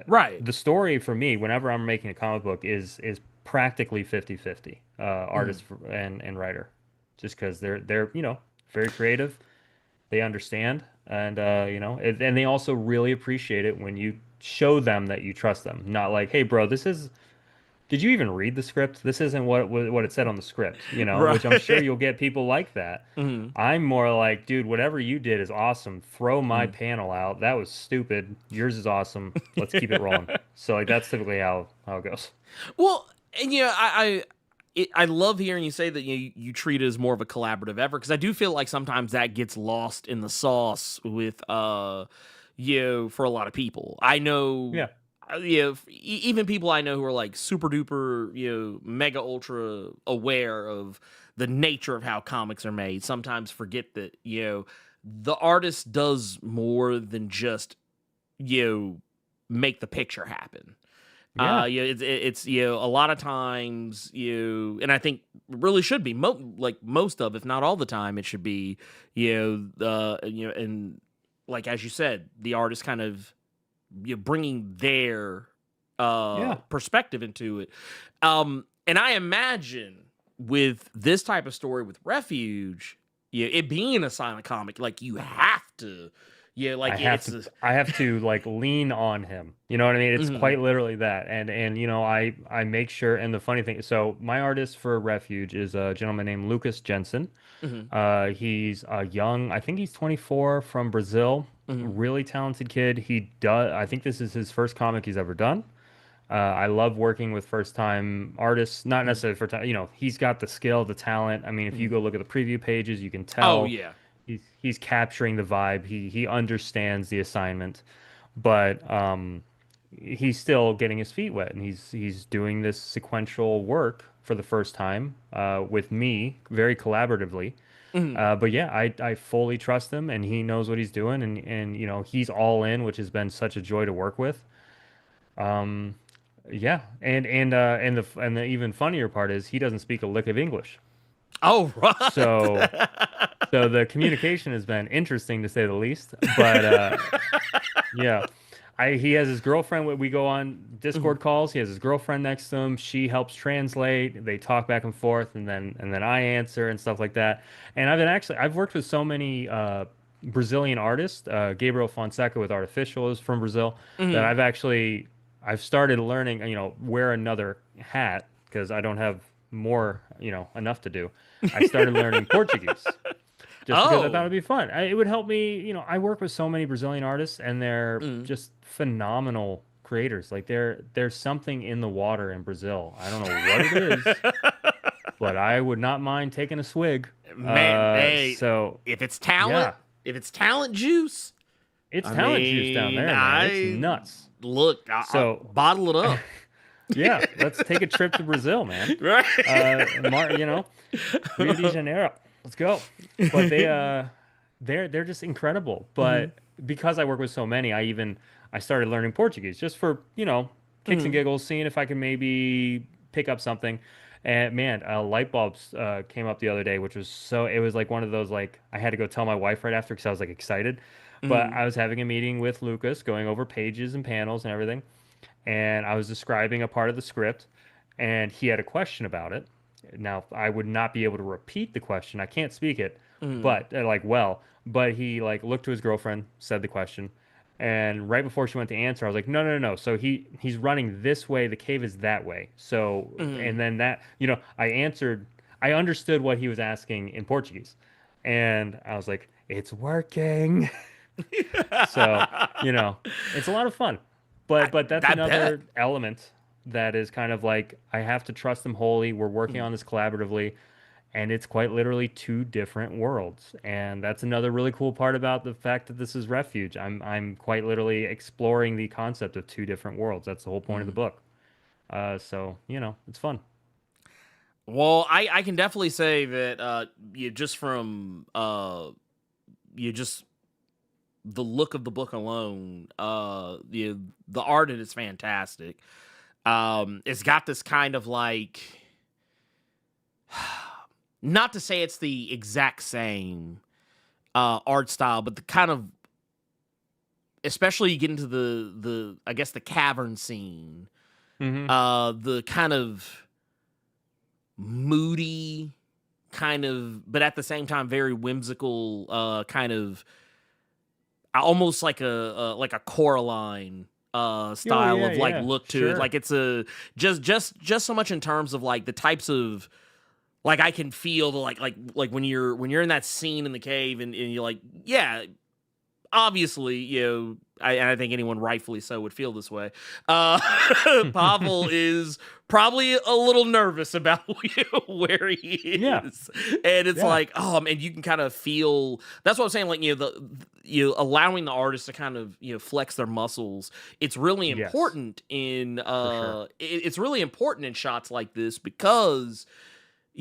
Right. The story for me, whenever I'm making a comic book, is practically 50-50, Mhm. artist and writer, just because they're very creative. They understand, and and they also really appreciate it when you show them that you trust them. Not like, hey, bro, did you even read the script? This isn't what it said on the script, which I'm sure Right. you'll get people like that. Mhm. I'm more like, dude, whatever you did is awesome. Throw my Mhm. panel out. That was stupid. Yours is awesome. Let's keep it rolling. So like that's typically how it goes. Well, and I love hearing you say that you treat it as more of a collaborative effort because I do feel like sometimes that gets lost in the sauce with for a lot of people. I know Yeah. even people I know who are like super duper mega ultra aware of the nature of how comics are made sometimes forget that the artist does more than just you know make the picture happen. Yeah. It's a lot of times and I think really should be like most of, if not all the time, it should be and like as you said, the artist kind of bringing their Yeah. perspective into it. And I imagine with this type of story with Refuge, it being a silent comic, like you have to, I have to like lean on him. You know what I mean? It's mhm, quite literally that. And I make sure, and the funny thing, so my artist for Refuge is a gentleman named Lucas Jensen. mhm, He's a young, I think he's 24 from Brazil. mhm, Really talented kid. I think this is his first comic he's ever done. I love working with first time artists, not mhm, necessarily for time, he's got the skill, the talent. I mean, if you mhm. go look at the preview pages, you can Oh tell yeah. he's capturing the vibe. He understands the assignment, but he's still getting his feet wet and he's doing this sequential work for the first time with me very collaboratively. Mhm. But yeah, I fully trust him, and he knows what he's doing, and he's all in, which has been such a joy to work with. Um, yeah, and the even funnier part is he doesn't speak a lick of English, Oh, so right. so the communication has been interesting to say the least. But yeah, he has his girlfriend. We go on Mhm. Discord calls. He has his girlfriend next to him. She helps translate. They talk back and forth, and then I answer and stuff like that. And I've worked with so many Brazilian artists. Gabriel Fonseca with Artificial is from Brazil. That Mhm. I've started learning. Wear another hat because I don't have more enough to do. I started learning Portuguese just because I thought Oh. it'd be fun. It would help me. I work with so many Brazilian artists, and they're Mm. just phenomenal creators. Like there's something in the water in Brazil. I don't know what it is, but I would not mind taking a swig. Man, hey, So if it's talent, yeah, if it's talent juice, it's I talent juice down mean, there, man. It's I nuts. look, I So bottle it up. yeah, let's take a trip to Brazil, man. Right. Rio de Janeiro. Let's go. But they're just incredible. Mhm. But because I work with so many, I started learning Portuguese just for, kicks and Mhm. giggles, seeing if I can maybe pick up something. And man, light bulbs came up the other day, which was it was like one of those like I had to go tell my wife right after because I was like excited. But Mhm. I was having a meeting with Lucas, going over pages and panels and everything, and I was describing a part of the script, and he had a question about it. Now, I would not be able to repeat the question. I can't speak it, Mhm. but but he like looked to his girlfriend, said the question, and right before she went to answer, I was like, no, no, no, no. So he's running this way. The cave is that way. So, Mhm. and then I understood what he was asking in Portuguese, and I was like, it's working. So, it's a lot of fun. But that's I bet. another element that is kind of like I have to trust them wholly. We're working Mhm. on this collaboratively, and it's quite literally two different worlds. And that's another really cool part about the fact that this is Refuge. I'm quite literally exploring the concept of two different worlds. That's the whole point of the Mhm. book. So, it's fun. Well, I can definitely say that you just from you just the look of the book alone, the art in it's fantastic. It's got this kind of like, not to say it's the exact same art style, but the kind of, especially you get into the I guess the cavern scene, Hmm. the kind of moody kind of, but at the same time very whimsical kind of, almost like a Coraline Oh style yeah, of like yeah, look to it. sure. Like it's a just so much in terms of like the types of, like I can feel the like when you're in that scene in the cave, and you're like, yeah, obviously, and I think anyone rightfully so would feel this way. Pavel is probably a little nervous about where he Yeah, is, and it's yeah, like, oh man, you can kind of feel. That's what I'm saying. Like, allowing the artist to kind of flex their muscles. It's really yes, important in for sure. it's really important in shots like this because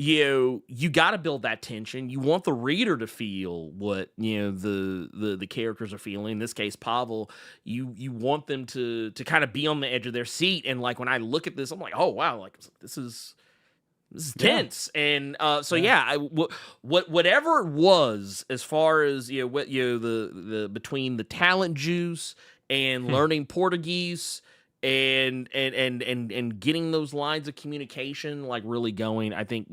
you got to build that tension. You want the reader to feel what the characters are feeling. In this case, Pavel. You want them to kind of be on the edge of their seat. And like when I look at this, I'm like, oh wow, like this is Yeah, tense. And so yeah. yeah, whatever it was, as far as what the between the talent juice and learning Portuguese and getting those lines of communication like really going, I think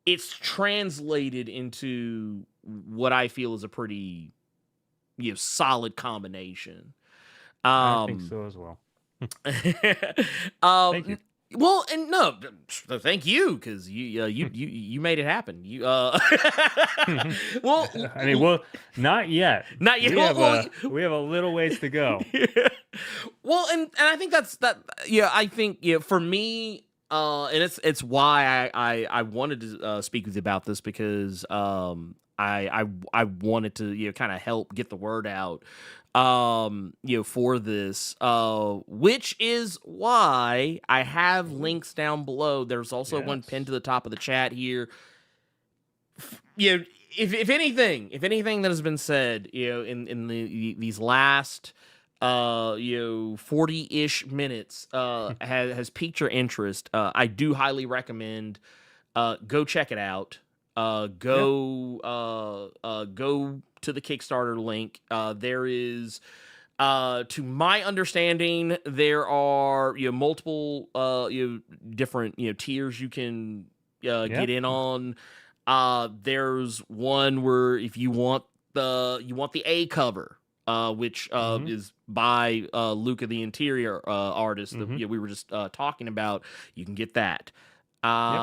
it's translated into what I feel is a pretty solid combination. I think um so as well. Thank you. um well, and no, thank you, because you made it happen. Well, I mean, well, not yet. not yet. We Well, have a little ways to go. well, and I think that's that. Yeah, I think for me, and it's why I wanted to speak with you about this because I wanted to, you know, kind of help get the word out, you know, for this, which is why I have links down below. There's also one pinned Yes. to the top of the chat here. You know, if anything that has been said, you know, in these last you know 40-ish minutes has piqued your interest, I do highly recommend go check it out. Yeah. Go to the Kickstarter link. There is, to my understanding, there are, you know, multiple you know, different, you know, tiers you can Yeah. get in on. There's one where if you want the A cover, which Mm-hmm. is by Luca, the interior artist that, Mm-hmm. you know, we were just talking about. You can get that. Yep.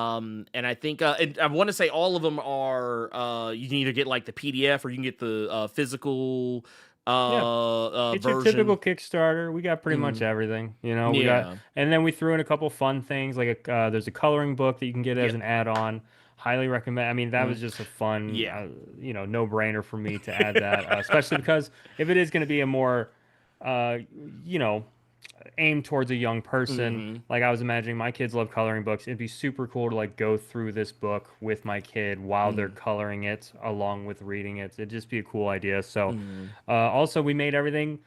And I think and I want to say all of them are you can either get like the PDF or you can get the physical Yeah. It's your typical version. Kickstarter. We got pretty much Mm, everything, you know. We got, yeah. and then we threw in a couple fun things like there's a coloring book that you can get as Yep. an add-on. Highly recommend. I mean, that Mm, was just a fun, yeah. you know, no-brainer for me to add that, especially because if it is going to be a more, uh, you know, aimed towards a young person. Mm-hmm. Like I was imagining my kids love coloring books. It'd be super cool to like go through this book with my kid while they're Mm, coloring it along with reading it. It'd just be a cool idea. So, mm, also we made everything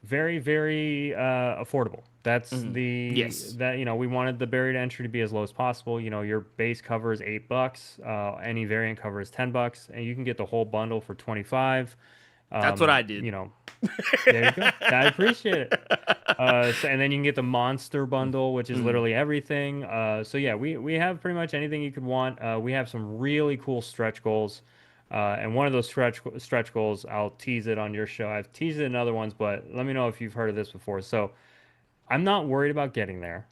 very, very affordable. That's mm. the Yes. that you know we wanted the barrier to entry to be as low as possible. You know, your base cover is $8. Any variant cover is $10, and you can get the whole bundle for 25. That's what I did. You know, there you go. I appreciate it. So, and then you can get the monster bundle, which is Mm, literally everything. So yeah, we have pretty much anything you could want. We have some really cool stretch goals. And one of those stretch goals, I'll tease it on your show. I've teased it in other ones, but let me know if you've heard of this before. So I'm not worried about getting there,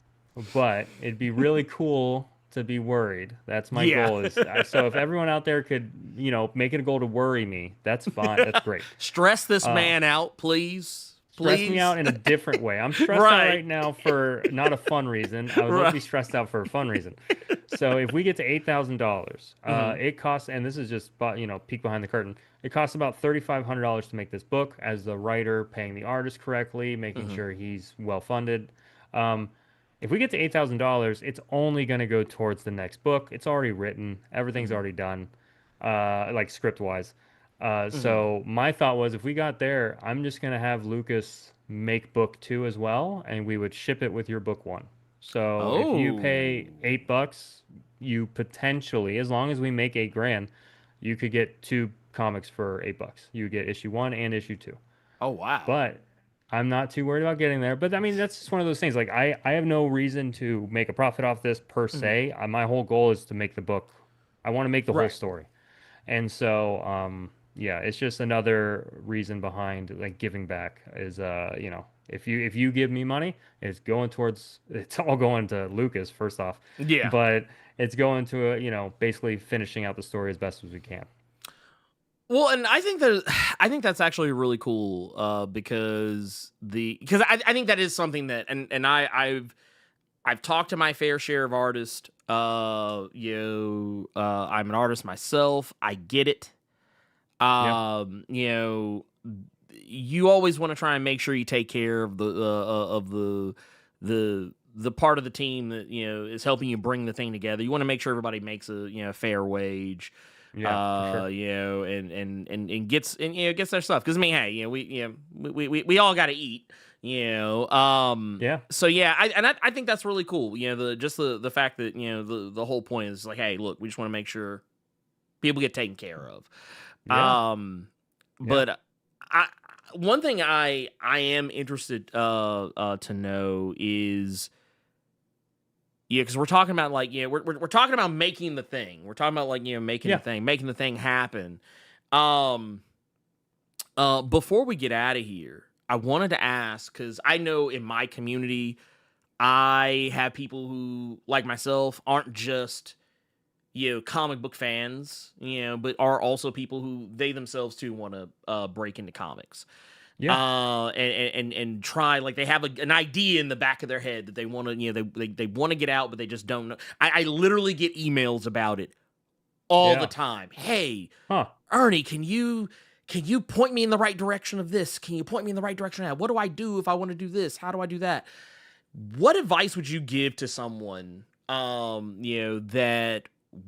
but it'd be really cool to be worried. That's my yeah. goal. So if everyone out there could, you know, make it a goal to worry me, that's fine. That's great. Stress this Uh, man out, please. Stress me Please. out in a different way. I'm stressed out Right. right now for not a fun reason. I would love to be Right. stressed out for a fun reason. So if we get to $8,000, Hmm. it costs, and this is just, you know, peek behind the curtain. It costs about $3,500 to make this book as the writer, paying the artist correctly, making Hmm. sure he's well funded. Um, if we get to $8,000, it's only going to go towards the next book. It's already written. Everything's Hmm. already done, like script wise. Hmm. So my thought was if we got there, I'm just gonna have Lucas make book two as well, and we would ship it with your book one. So if you pay Oh. $8, you potentially, as long as we make 8 grand, you could get two comics for $8. You would get issue one and issue two. Oh wow. But I'm not too worried about getting there. But I mean, that's just one of those things. Like I have no reason to make a profit off this per Mhm. se. My whole goal is to make the book. I want to make the whole Right. story. And so, yeah, it's just another reason behind like giving back is, you know, if you give me money, it's all going to Lucas first off, Yeah. but it's going to, you know, basically finishing out the story as best as we can. Well, and I think that I think that's actually really cool, because I think that is something that, and I've talked to my fair share of artists. I'm an artist myself. I get it. Yeah. You know, you always want to try and make sure you take care of the part of the team that, you know, is helping you bring the thing together. You want to make sure everybody makes a, you know, fair wage, Yeah, for sure. you know, and gets, and, you know, gets their stuff. Because I mean, hey, you know, we all got to eat, you know. Yeah. So yeah, I think that's really cool. You know, the fact that, you know, the whole point is like, hey, look, we just want to make sure people get taken care of. Yeah. Yeah. But I one thing I am interested to know is, yeah, because we're talking about like, yeah, we're talking about making the thing. We're talking about like, you know, Yeah. making the thing happen. Um before we get out of here, I wanted to ask, because I know in my community I have people who, like myself, aren't just, you know, comic book fans, you know, but are also people who they themselves too want to break into comics. Yeah. And try, like, they have an idea in the back of their head that they want to, you know, they want to get out, but they just don't know. I literally get emails about it all the Yeah. time. Hey, Huh. Ernie, can you point me in the right direction of this? Can you point me in the right direction of that? What do I do if I want to do this? How do I do that? What advice would you give to someone, that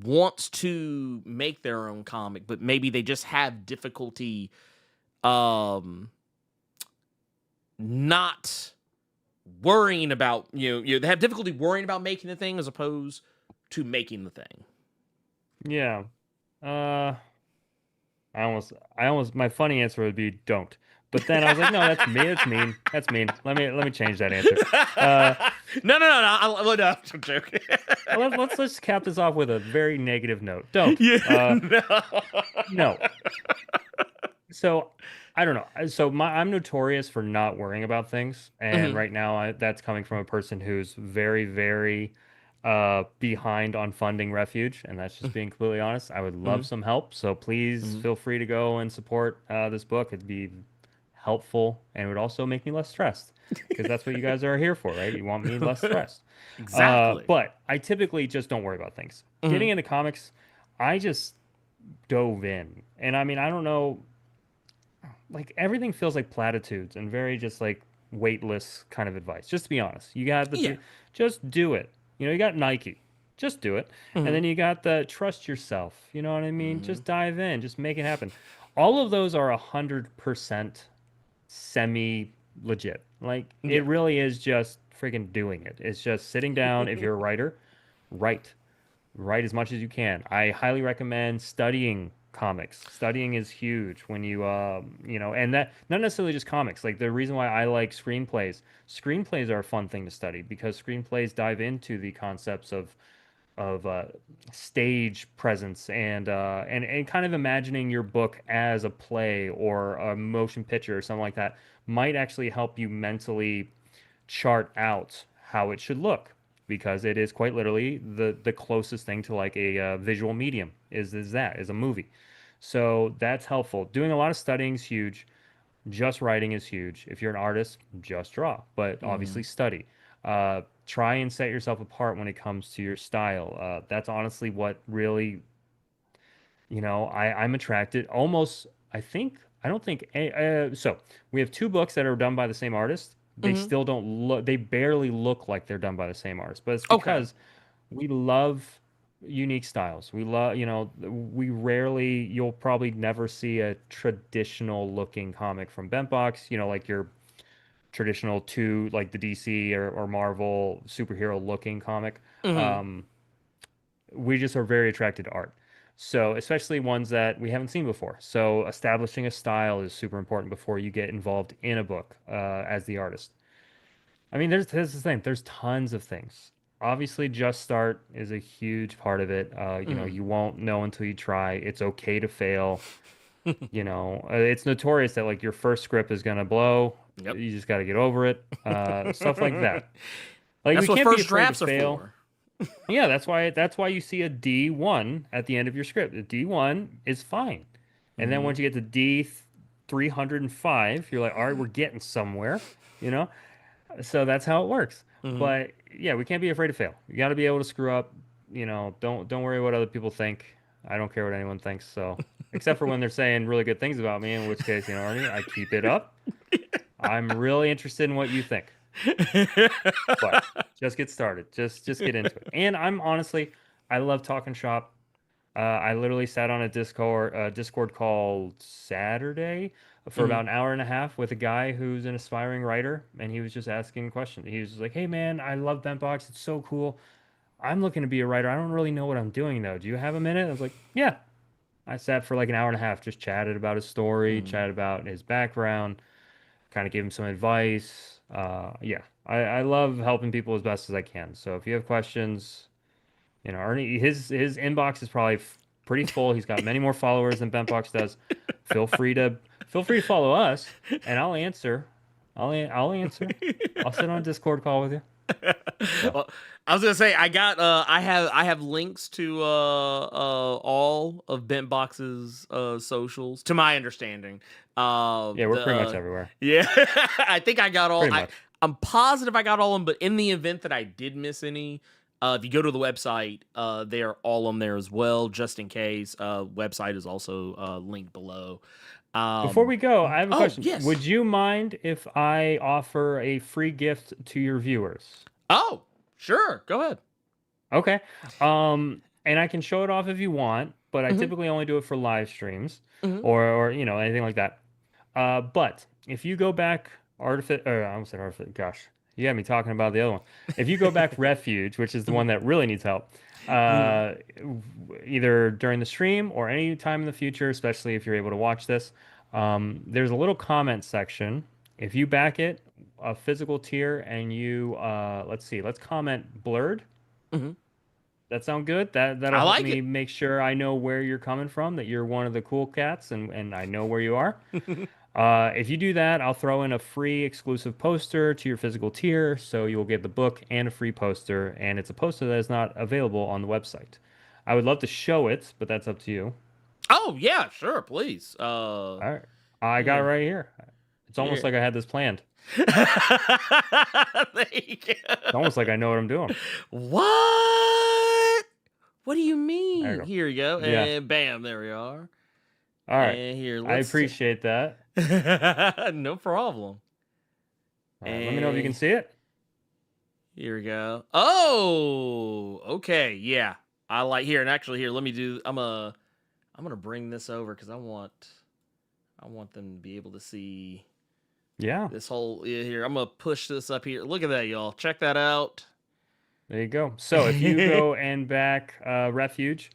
wants to make their own comic, but maybe they just have difficulty, not worrying about, they have difficulty worrying about making the thing as opposed to making the thing? Yeah. I almost, my funny answer would be don't. But then I was like, no, that's me. That's mean. That's mean. Let me change that answer. No. No, I'm joking. Let's just cap this off with a very negative note. Don't. Yeah, No. So I don't know. So I'm notorious for not worrying about things, and Mhm. right now that's coming from a person who's very, very behind on funding Refuge, and that's just being completely honest. I would love Mhm. some help, so please Mhm. feel free to go and support this book. It'd be helpful, and it would also make me less stressed because that's what you guys are here for, right? You want me less stressed. Exactly. But I typically just don't worry about things. Mhm. Getting into comics, I just dove in, and I mean, I don't know, like everything feels like platitudes and very just like weightless kind of advice. Just to be honest, you got Yeah. just do it. You know, you got Nike, just do it, and Mhm. then you got the trust yourself. You know what I mean? Mhm. Just dive in, just make it happen. All of those are 100% semi legit. Like Yeah. it really is just freaking doing it. It's just sitting down. If you're a writer, write. Write as much as you can. I highly recommend studying comics. Studying is huge when and that not necessarily just comics. Like the reason why I like screenplays. Screenplays are a fun thing to study because screenplays dive into the concepts of stage presence and kind of imagining your book as a play or a motion picture or something like that might actually help you mentally chart out how it should look because it is quite literally the closest thing to like a visual medium is a movie. So that's helpful. Doing a lot of studying is huge. Just writing is huge. If you're an artist, just draw, but obviously Mhm. study. Try and set yourself apart when it comes to your style. That's honestly what really, I'm attracted almost, I don't think, so we have two books that are done by the same artist. They Mhm. still don't look, they barely look like they're done by the same artist, but it's Okay. because we love unique styles. We love, we rarely, you'll probably never see a traditional looking comic from BentBox, like your traditional two, like the DC or Marvel superhero looking comic. Mhm. Um, we just are very attracted to art. So, especially ones that we haven't seen before. So, establishing a style is super important before you get involved in a book as the artist. I mean, there's the thing. There's tons of things. Obviously, just start is a huge part of it. Mhm. You won't know until you try. It's okay to fail. It's notorious that like your first script is gonna blow. Yep. You just got to get over it. Stuff like that. Like we That's what can't be first afraid to drafts are fail. for. Yeah, that's why you see a D1 at the end of your script. A D1 is fine. And then Mhm. once you get to D 305, you're like, all right, we're getting somewhere, you know? So that's how it works. Mhm. But yeah, we can't be afraid to fail. You got to be able to screw up. Don't worry what other people think. I don't care what anyone thinks. So except for when they're saying really good things about me, in which case, Arnie, I keep it up. I'm really interested in what you think. But just get started. Just get into it. And I'm honestly, I love talking shop. I literally sat on a Discord call Saturday for about Mhm. an hour and a half with a guy who's an aspiring writer, and he was just asking questions. He was just like, "Hey man, I love BentBox. It's so cool. I'm looking to be a writer. I don't really know what I'm doing though. Do you have a minute?" I was like, "Yeah." I sat for like an hour and a half, just chatted about his story, Mhm. chatted about his background, kind of gave him some advice. Yeah, I love helping people as best as I can. So if you have questions, Ernie, his inbox is probably pretty full. He's got many more followers than BentBox does. Feel free to feel free to follow us, and I'll answer. I'll answer. I'll sit on a Discord call with you. So Well, I was gonna say I have links to all of BentBox's socials to my understanding. yeah, we're The pretty much everywhere. Yeah, I think I got all. Pretty much. I'm positive I got all of them, but in the event that I did miss any, If you go to the website, they are all on there as well, just in case. Website is also linked below. Before we go, I have a Oh, question. yes. Would you mind if I offer a free gift to your viewers? Oh, sure. Go ahead. Okay. And I can show it off if you want, but I Hmm. typically only do it for live streams Hmm. or anything like that. But if you go back I almost said artifice, gosh, you had me talking about the other one. If you go back refuge, which is the one that really needs help, Hmm. uh, either during the stream or any time in the future, especially if you're able to watch this, there's a little comment section. If you back it, a physical tier, and you let's see, let's comment Blerd. Hmm. That sound good? That'll I help like me it. make sure I know where you're coming from, that you're one of the cool cats, and I know where you are. If you do that, I'll throw in a free exclusive poster to your physical tier, so you'll get the book and a free poster, and it's a poster that is not available on the website. I would love to show it, but that's up to you. Oh, yeah, sure, please. All right, I got it Yeah. right here. It's almost Here. like I had this planned. There you It's go. almost like I know what I'm doing. What? What do you There you mean? go. Here we go. Yeah. And bam, there we are. All right. And here, I let's see. appreciate that. No problem. All right. Let me know if you can And see it. here we go. Oh, okay. Yeah. I like here. And actually here, let me do I'm gonna bring this over because I want them to be able to see Yeah. this whole here. I'm gonna push this up here. Look at that, y'all. Check that out. There you go. So if you go and back Refuge,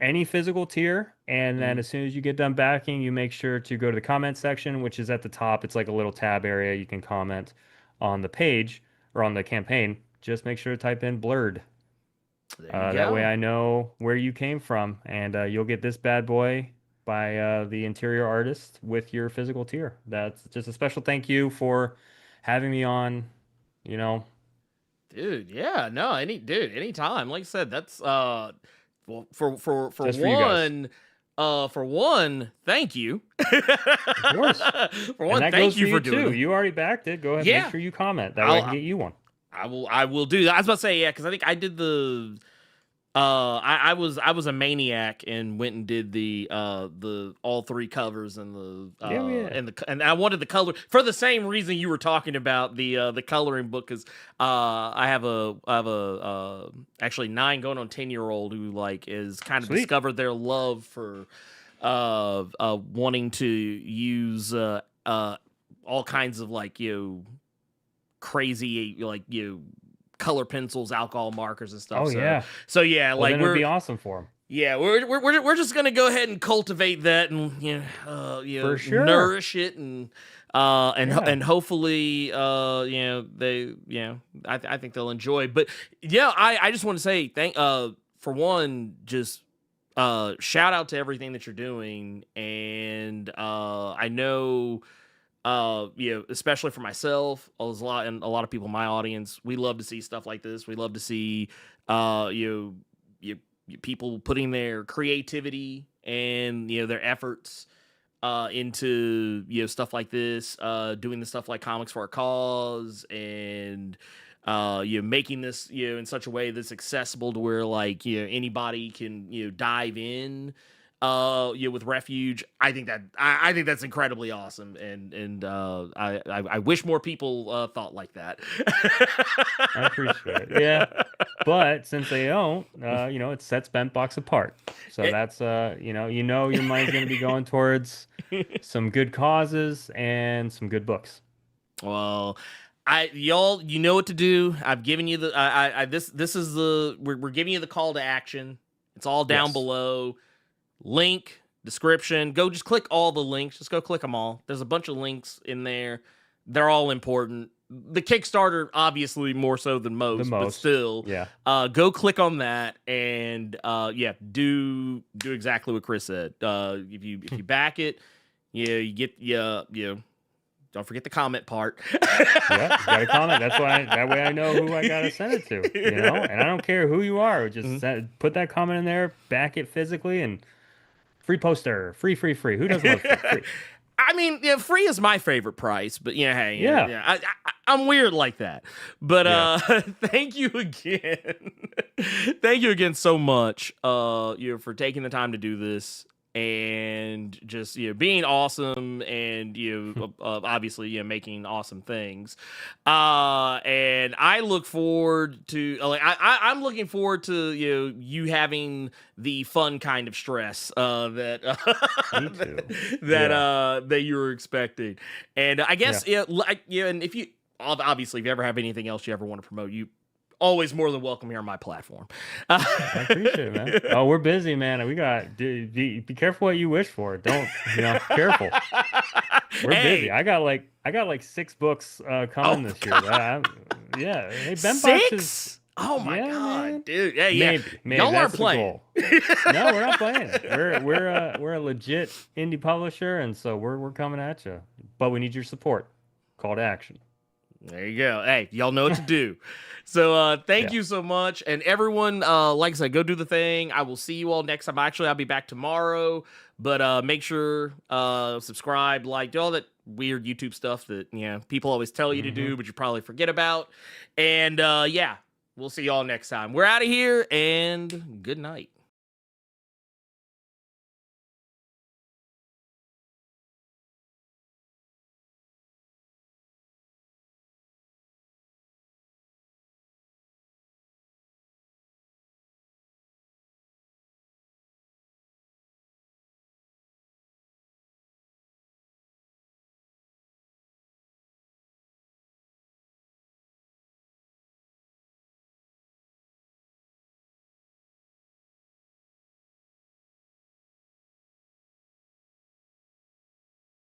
any physical tier, and then Mhm. as soon as you get done backing, you make sure to go to the comment section, which is at the top. It's like a little tab area. You can comment on the page or on the campaign. Just make sure to type in Blerd. There you That way go. I know where you came from, and you'll get this bad boy by the interior artist with your physical tier. That's just a special thank you for having me on, you know, Dude, yeah, no, anytime. Like I said, that's well, just for you guys. for one, thank you. Of course. For And one, that thank goes for you for you doing too. them. You already backed it. Go ahead, make Yeah, sure you comment. That way I can I'll get you one. I will do that. I was about to say, yeah, because I think I did the I was a maniac and went and did the all three covers Yeah, yeah. and I wanted the color for the same reason you were talking about the coloring book, because I have a actually 9 going on 10-year-old who like is kind of Sweet. discovered their love for wanting to use all kinds of like crazy like color pencils, alcohol markers, and stuff. Oh So yeah. yeah, Well, like then it would be awesome for him. yeah, we're just gonna go ahead and cultivate that and For sure. nourish it Yeah. and hopefully they I think they'll enjoy. But yeah, I just want to say for one, just shout out to everything that you're doing, and I know especially for myself, there's a lot of people in my audience, we love to see stuff like this. We love to see people putting their creativity and their efforts into stuff like this, doing the stuff like comics for a cause, and making this in such a way that's accessible to where like anybody can dive in with refuge. I think that's incredibly awesome, and I wish more people thought like that. I appreciate it. Yeah. But since they don't, it sets BentBox apart. So It- that's your money's gonna be going towards some good causes and some good books. well, y'all, you know what to do. I've given you the this is the we're giving you the call to action. It's all down Yes. below. Link, description. Go just click all the links. Just go click them all. There's a bunch of links in there. They're all important. The Kickstarter, obviously, more so than The most, but most. still, Yeah. go click on that and do exactly what Chris said. If you back it, you get don't forget the comment part. Yeah, you gotta comment. That's why that way I know who I gotta send it to. And I don't care who you are. Just put that comment in there, back it physically, and free poster, free, free, free. Who doesn't love free? Free. I mean, free is my favorite price, but hey, Yeah. I'm weird like that. But Yeah. thank you again. Thank you again so much for taking the time to do this and just being awesome and obviously making awesome things. And I look forward to I'm looking forward to you having the fun kind of stress that Me too. that you were expecting. And I guess and if you obviously, if you ever have anything else you ever want to promote, you always more than welcome here on my platform. I appreciate it, man. Oh, we're busy, man. We got be careful what you wish for. Don't, careful. We're busy. I got like 6 books coming this year. Yeah. Hey, BentBox is. Oh my god, man. dude. Yeah. Maybe Y'all that's aren't the playing. goal. No, we're not playing. We're a legit indie publisher, and so we're coming at you. But we need your support. Call to action. There you go. Hey, y'all know what to do. So thank you so much. And everyone, like I said, go do the thing. I will see you all next time. Actually, I'll be back tomorrow. But make sure subscribe, like, do all that weird YouTube stuff that people always tell you to do, but you probably forget about. And we'll see y'all next time. We're out of here, and good night.